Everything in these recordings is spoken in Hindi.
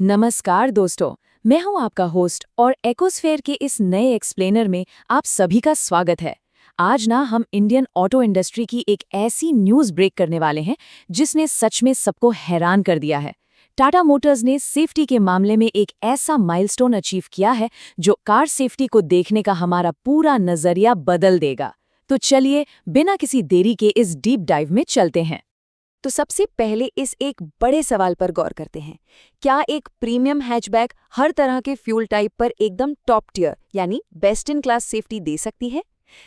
नमस्कार दोस्तों, मैं हूं आपका होस्ट और एकोस्फेयर के इस नए एक्सप्लेनर में आप सभी का स्वागत है। आज ना हम इंडियन ऑटो इंडस्ट्री की एक ऐसी न्यूज़ ब्रेक करने वाले हैं जिसने सच में सबको हैरान कर दिया है। टाटा मोटर्स ने सेफ्टी के मामले में एक ऐसा माइलस्टोन अचीव किया है जो कार सेफ्टी को देखने का हमारा पूरा नजरिया बदल देगा। तो चलिए बिना किसी देरी के इस डीप डाइव में चलते हैं। तो सबसे पहले इस एक बड़े सवाल पर गौर करते हैं। क्या एक प्रीमियम हैचबैक हर तरह के फ्यूल टाइप पर एकदम टॉप टियर यानी बेस्ट इन क्लास सेफ्टी दे सकती है?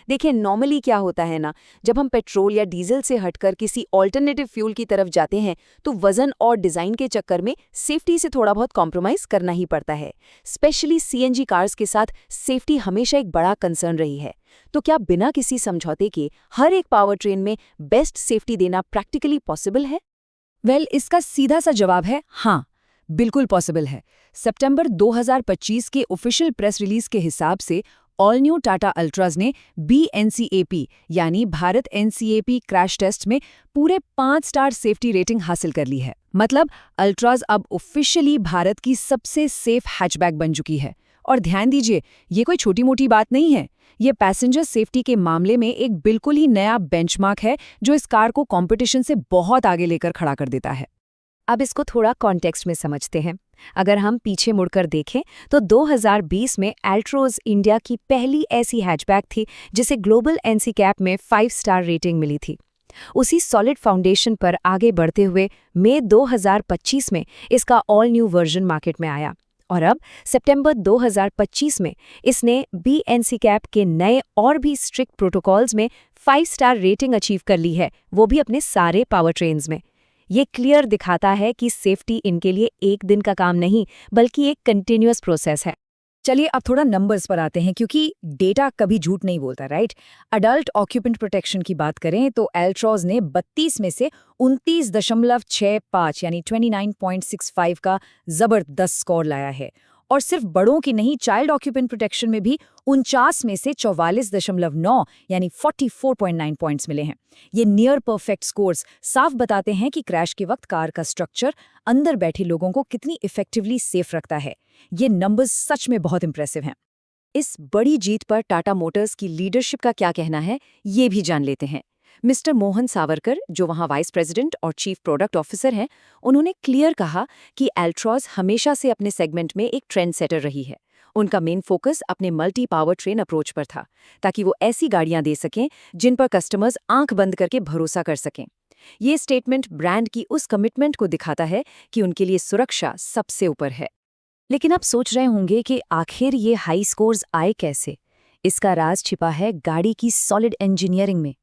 देखिए, नॉर्मली क्या होता है ना, जब हम पेट्रोल या डीजल से हटकर किसी ऑल्टरनेटिव फ्यूल की तरफ जाते हैं तो वजन और डिजाइन के चक्कर में सेफ्टी से थोड़ा बहुत कॉम्प्रोमाइज करना ही पड़ता है। स्पेशली सीएनजी कार्स के साथ सेफ्टी हमेशा एक बड़ा कंसर्न रही है। तो क्या बिना किसी समझौते के हर एक पावर ट्रेन में बेस्ट सेफ्टी देना प्रैक्टिकली पॉसिबल है? इसका सीधा सा जवाब है हाँ, बिल्कुल पॉसिबल है। सितंबर 2025 के ऑफिशियल प्रेस रिलीज के हिसाब से ऑल न्यू टाटा अल्ट्राज ने BNCAP यानी भारत NCAP क्रैश टेस्ट में पूरे 5 स्टार सेफ्टी रेटिंग हासिल कर ली है। मतलब अल्ट्राज अब ऑफिशियली भारत की सबसे सेफ हैचबैक बन चुकी है। और ध्यान दीजिए, ये कोई छोटी मोटी बात नहीं है। ये पैसेंजर सेफ्टी के मामले में एक बिल्कुल ही नया बेंचमार्क है जो इस कार को कंपटीशन से बहुत आगे लेकर खड़ा कर देता है। अब इसको थोड़ा कॉन्टेक्स्ट में समझते हैं। अगर हम पीछे मुड़कर देखें तो 2020 में एल्ट्रोज इंडिया की पहली ऐसी हैचबैक थी जिसे ग्लोबल NCAP में 5 स्टार रेटिंग मिली थी। उसी सॉलिड फाउंडेशन पर आगे बढ़ते हुए मई 2025 में इसका ऑल न्यू वर्जन मार्केट में आया और अब सितंबर 2025 में इसने BNCAP के नए और भी स्ट्रिक्ट प्रोटोकॉल्स में 5 स्टार रेटिंग अचीव कर ली है, वो भी अपने सारे पावर ट्रेन्स में। ये क्लियर दिखाता है कि सेफ्टी इनके लिए एक दिन का काम नहीं बल्कि एक कंटिन्यूअस प्रोसेस है। चलिए अब थोड़ा नंबर्स पर आते हैं क्योंकि डेटा कभी झूठ नहीं बोलता, राइट? अडल्ट ऑक्यूपेंट प्रोटेक्शन की बात करें तो एल्ट्रॉज ने 32 में से 29.65 यानी 29.65 का जबरदस्त स्कोर लाया है। और सिर्फ बड़ों की नहीं, चाइल्ड ऑक्यूपेंट प्रोटेक्शन में भी 49 में से 44.9 यानी 44.9 पॉइंट्स मिले हैं। ये नियर परफेक्ट स्कोर्स साफ बताते हैं कि क्रैश के वक्त कार का स्ट्रक्चर अंदर बैठे लोगों को कितनी इफेक्टिवली सेफ रखता है। ये नंबर्स सच में बहुत इंप्रेसिव हैं। इस बड़ी जीत पर टाटा मोटर्स की लीडरशिप का क्या कहना है, ये भी जान लेते हैं। मिस्टर मोहन सावरकर, जो वहां वाइस प्रेसिडेंट और चीफ प्रोडक्ट ऑफिसर हैं, उन्होंने क्लियर कहा कि एल्ट्रॉज हमेशा से अपने सेगमेंट में एक ट्रेंड सेटर रही है। उनका मेन फोकस अपने मल्टी पावर ट्रेन अप्रोच पर था ताकि वो ऐसी गाड़ियां दे सकें जिन पर कस्टमर्स आंख बंद करके भरोसा कर सकें। ये स्टेटमेंट ब्रांड की उस कमिटमेंट को दिखाता है कि उनके लिए सुरक्षा सबसे ऊपर है। लेकिन आप सोच रहे होंगे कि आखिर ये हाई स्कोर्स आए कैसे? इसका राज छिपा है गाड़ी की सॉलिड इंजीनियरिंग में।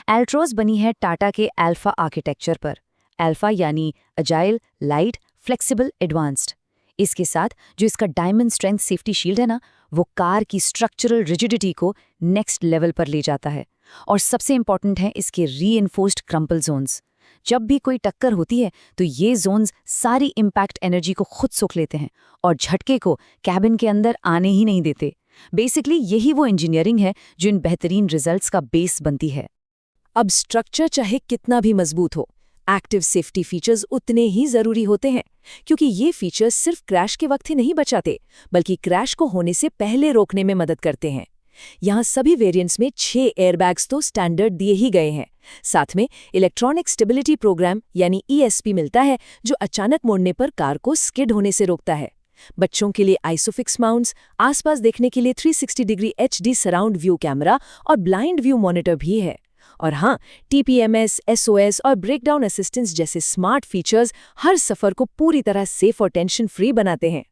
एल्ट्रोज बनी है टाटा के अल्फा आर्किटेक्चर पर। अल्फा यानी अजाइल, लाइट, फ्लेक्सिबल, एडवांस्ड। इसके साथ जो इसका डायमंड स्ट्रेंथ सेफ्टी शील्ड है ना, वो कार की स्ट्रक्चरल रिजिडिटी को नेक्स्ट लेवल पर ले जाता है। और सबसे इंपॉर्टेंट है इसके रीइंफोर्स्ड क्रम्पल जोन्स। जब भी कोई टक्कर होती है तो ये जोन्स सारी इम्पैक्ट एनर्जी को खुद सोख लेते हैं और झटके को कैबिन के अंदर आने ही नहीं देते। बेसिकली यही वो इंजीनियरिंग है जो इन बेहतरीन रिजल्ट्स का बेस बनती है। अब स्ट्रक्चर चाहे कितना भी मजबूत हो, एक्टिव सेफ्टी फीचर्स उतने ही जरूरी होते हैं क्योंकि ये फीचर्स सिर्फ क्रैश के वक्त ही नहीं बचाते बल्कि क्रैश को होने से पहले रोकने में मदद करते हैं। यहाँ सभी वेरिएंट्स में 6 एयरबैग्स तो स्टैंडर्ड दिए ही गए हैं। साथ में इलेक्ट्रॉनिक स्टेबिलिटी प्रोग्राम यानी ESP मिलता है जो अचानक मुड़ने पर कार को स्किड होने से रोकता है। बच्चों के लिए आइसोफिक्स माउंट्स, आसपास देखने के लिए 360 degree HD surround view camera और ब्लाइंड व्यू मॉनिटर भी है। और हाँ, TPMS, SOS और ब्रेकडाउन असिस्टेंस जैसे स्मार्ट फीचर्स हर सफर को पूरी तरह सेफ और टेंशन फ्री बनाते हैं।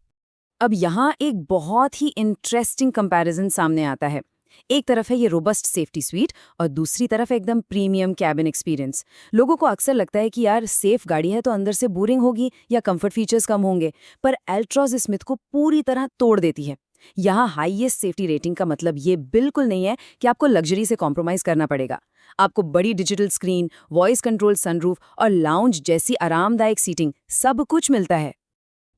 अब यहाँ एक बहुत ही इंटरेस्टिंग कंपैरिजन सामने आता है। एक तरफ है ये रोबस्ट सेफ्टी स्वीट और दूसरी तरफ एकदम प्रीमियम कैबिन एक्सपीरियंस। लोगों को अक्सर लगता है कि यार सेफ गाड़ी है तो अंदर से बोरिंग होगी या कंफर्ट फीचर्स कम होंगे, पर एल्ट्रॉज इस मिथ को पूरी तरह तोड़ देती है। यहाँ हाईएस्ट सेफ्टी रेटिंग का मतलब ये बिल्कुल नहीं है कि आपको लग्जरी से कॉम्प्रोमाइज करना पड़ेगा। आपको बड़ी digital screen, voice control sunroof और लाउंज जैसी आरामदायक सीटिंग सब कुछ मिलता है।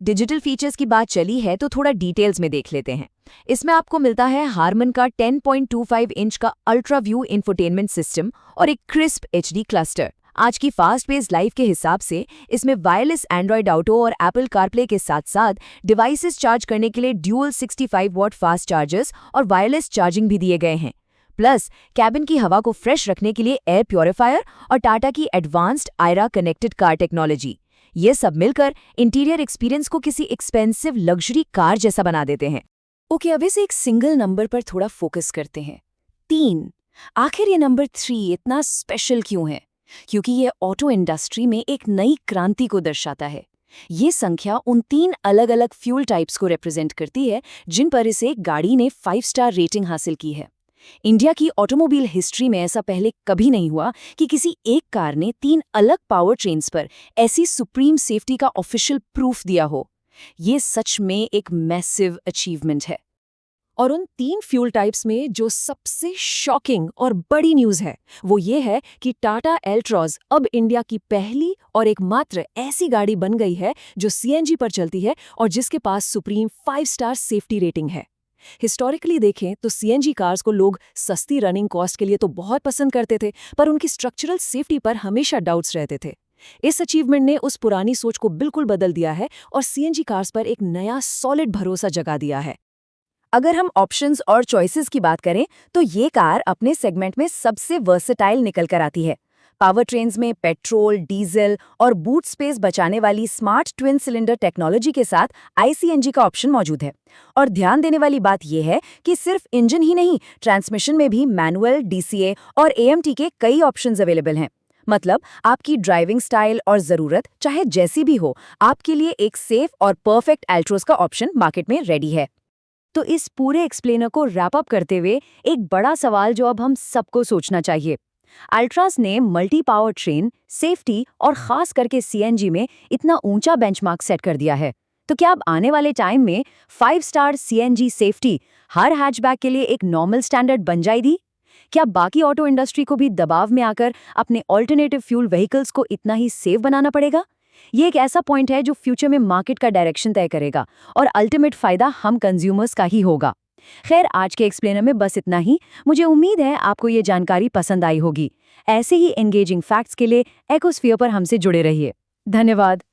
डिजिटल फीचर्स की बात चली है तो थोड़ा डिटेल्स में देख लेते हैं। इसमें आपको मिलता है हार्मन का 10.25 इंच का अल्ट्रा व्यू इंफोटेनमेंट सिस्टम और एक क्रिस्प HD क्लस्टर। आज की फास्ट पेस्ड लाइफ के हिसाब से इसमें वायरलेस एंड्रॉयड ऑटो और एप्पल कारप्ले के साथ साथ डिवाइसेस चार्ज करने के लिए ड्यूअल 65 वॉट फास्ट चार्जर्स और वायरलेस चार्जिंग भी दिए गए हैं। प्लस कैबिन की हवा को फ्रेश रखने के लिए एयर प्योरीफायर और टाटा की advanced IRA connected car technology, ये सब मिलकर इंटीरियर एक्सपीरियंस को किसी एक्सपेंसिव लग्जरी कार जैसा बना देते हैं। ओके, अब इसे एक सिंगल नंबर पर थोड़ा फोकस करते हैं, 3। आखिर ये नंबर 3 इतना स्पेशल क्यों है? क्योंकि ये ऑटो इंडस्ट्री में एक नई क्रांति को दर्शाता है। ये संख्या उन 3 अलग अलग फ्यूल टाइप्स को रिप्रेजेंट करती है जिन पर इसे गाड़ी ने 5 स्टार रेटिंग हासिल की है। इंडिया की ऑटोमोबाइल हिस्ट्री में ऐसा पहले कभी नहीं हुआ कि किसी एक कार ने 3 अलग पावर ट्रेन्स पर ऐसी सुप्रीम सेफ्टी का ऑफिशियल प्रूफ दिया हो। ये सच में एक मैसिव अचीवमेंट है। और उन 3 फ्यूल टाइप्स में जो सबसे शॉकिंग और बड़ी न्यूज़ है वो ये है कि टाटा एल्ट्रॉज अब इंडिया की पहली और एकमात्र ऐसी गाड़ी बन गई है जो सीएनजी पर चलती है और जिसके पास सुप्रीम 5 स्टार सेफ्टी रेटिंग है। हिस्टोरिकली देखें तो सीएनजी कार्स को लोग सस्ती रनिंग कॉस्ट के लिए तो बहुत पसंद करते थे, पर उनकी स्ट्रक्चरल सेफ्टी पर हमेशा डाउट्स रहते थे। इस अचीवमेंट ने उस पुरानी सोच को बिल्कुल बदल दिया है और सीएनजी कार्स पर एक नया सॉलिड भरोसा जगा दिया है। अगर हम ऑप्शंस और चॉइसेस की बात करें तो ये कार अपने सेगमेंट में सबसे वर्सेटाइल निकल कर आती है। पावर ट्रेन्स में पेट्रोल, डीजल और बूट स्पेस बचाने वाली स्मार्ट ट्विन सिलेंडर टेक्नोलॉजी के साथ आईसीएनजी का ऑप्शन मौजूद है। और ध्यान देने वाली बात यह है कि सिर्फ इंजन ही नहीं, ट्रांसमिशन में भी मैनुअल, डीसीए और एएमटी के कई ऑप्शंस अवेलेबल हैं। मतलब आपकी ड्राइविंग स्टाइल और ज़रूरत चाहे जैसी भी हो, आपके लिए एक सेफ और परफेक्ट एल्ट्रोज का ऑप्शन मार्केट में रेडी है। तो इस पूरे एक्सप्लेनर को रैप अप करते हुए एक बड़ा सवाल जो अब हम सबको सोचना चाहिए, अल्ट्रास ने मल्टी पावर ट्रेन, सेफ्टी और खास करके सीएनजी में इतना ऊंचा बेंचमार्क सेट कर दिया है, तो क्या अब आने वाले टाइम में 5 स्टार सीएनजी सेफ्टी हर हैचबैक के लिए एक नॉर्मल स्टैंडर्ड बन जाएगी? क्या बाकी ऑटो इंडस्ट्री को भी दबाव में आकर अपने ऑल्टरनेटिव फ्यूल व्हीकल्स को इतना ही सेफ बनाना पड़ेगा? ये एक ऐसा पॉइंट है जो फ्यूचर में मार्केट का डायरेक्शन तय करेगा और अल्टीमेट फायदा हम कंज्यूमर्स का ही होगा। खैर, आज के एक्सप्लेनर में बस इतना ही। मुझे उम्मीद है आपको ये जानकारी पसंद आई होगी। ऐसे ही एंगेजिंग फैक्ट्स के लिए एकोस्फीयर पर हमसे जुड़े रहिए। धन्यवाद।